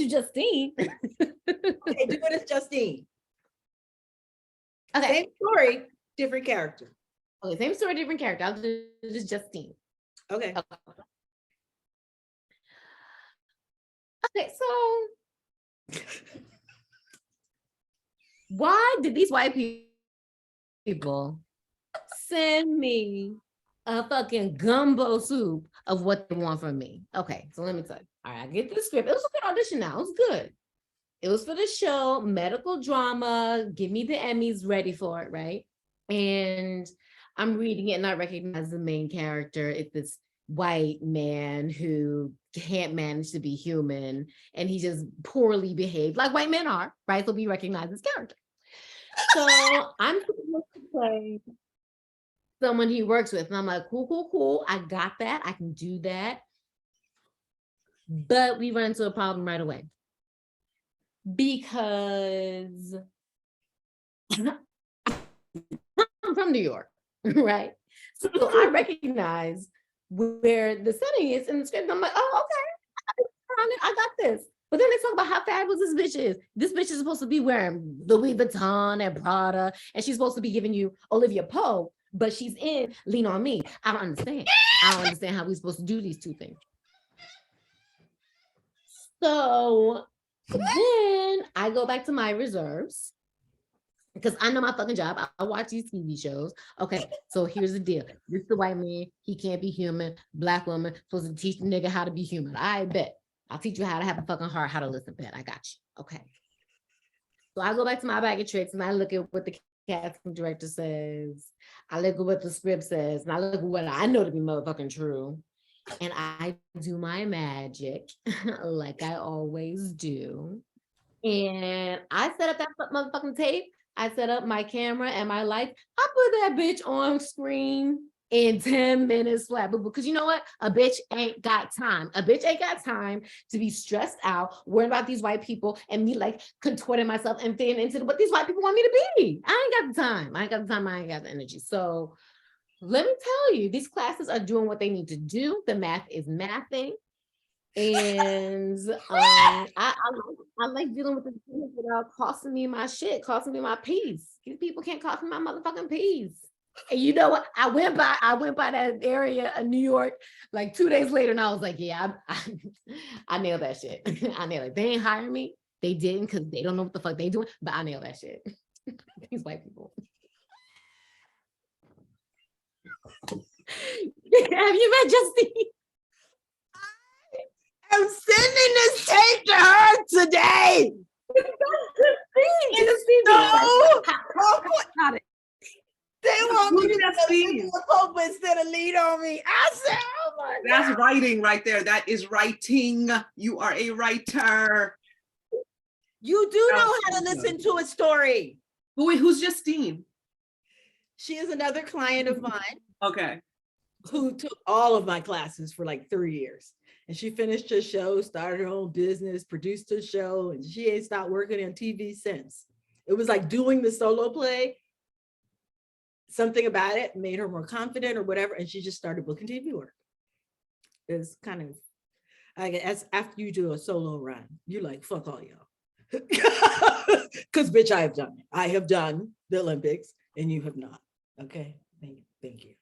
do Justine. Okay, do it as Justine. Okay. Same story, different character. Okay, same story, different character. I'll do this Justine. Okay. Okay, so why did these white people send me a fucking gumbo soup of what they want from me? Okay, so let me tell you. All right, I get the script. It was a good audition now. It was good. It was for the show, medical drama, give me the Emmys ready for it, right? And I'm reading it and I recognize the main character. It's this white man who can't manage to be human and he just poorly behaved like white men are, right? So we recognize his character. So I'm supposed to play someone he works with. And I'm like, cool. I got that. I can do that. But we run into a problem right away. Because I'm from New York, right? So I recognize where the setting is in the script. I'm like, oh, okay, I got this. But then they talk about how fabulous this bitch is. This bitch is supposed to be wearing Louis Vuitton and Prada, and she's supposed to be giving you Olivia Pope, but she's in Lean on Me. I don't understand. I don't understand how we're supposed to do these two things. So then I go back to my reserves because I know my fucking job. I watch these TV shows. Okay, so here's the deal. This is the white man. He can't be human. Black woman supposed to teach the nigga how to be human. I bet. I'll teach you how to have a fucking heart, how to listen, bet. I got you. Okay. So I go back to my bag of tricks and I look at what the casting director says. I look at what the script says. And I look at what I know to be motherfucking true. And I do my magic like I always do. And I set up that motherfucking tape. I set up my camera and my lights. I put that bitch on screen in 10 minutes flat. Because you know what? A bitch ain't got time. A bitch ain't got time to be stressed out, worrying about these white people and me like contorting myself and fitting into what these white people want me to be. I ain't got the time. I ain't got the time. I ain't got the energy. So let me tell you, these classes are doing what they need to do. The math is mathing. And I like dealing with the things without costing me my shit, costing me my peace. These people can't cost me my motherfucking peace. And you know what? I went by that area of New York like 2 days later, and I was like, yeah, I nailed that shit. I nailed it. They ain't hire me. They didn't because they don't know what the fuck they doing, but I nailed that shit. These white people. Have you met Justine? I'm sending this tape to her today. It's so they want me to see the Pope instead of lead on me. I said, oh my God. That's writing right there. That is writing. You are a writer. You do know how to listen to a story. Wait, who's Justine? She is another client of mine. Okay. Who took all of my classes for like 3 years. And she finished her show, started her own business, produced her show, and she ain't stopped working on TV since. It was like doing the solo play. Something about it made her more confident or whatever, and she just started booking TV work. It's kind of, I guess, after you do a solo run, you're like, fuck all y'all. Because bitch, I have done it. I have done the Olympics, and you have not. Okay, thank you.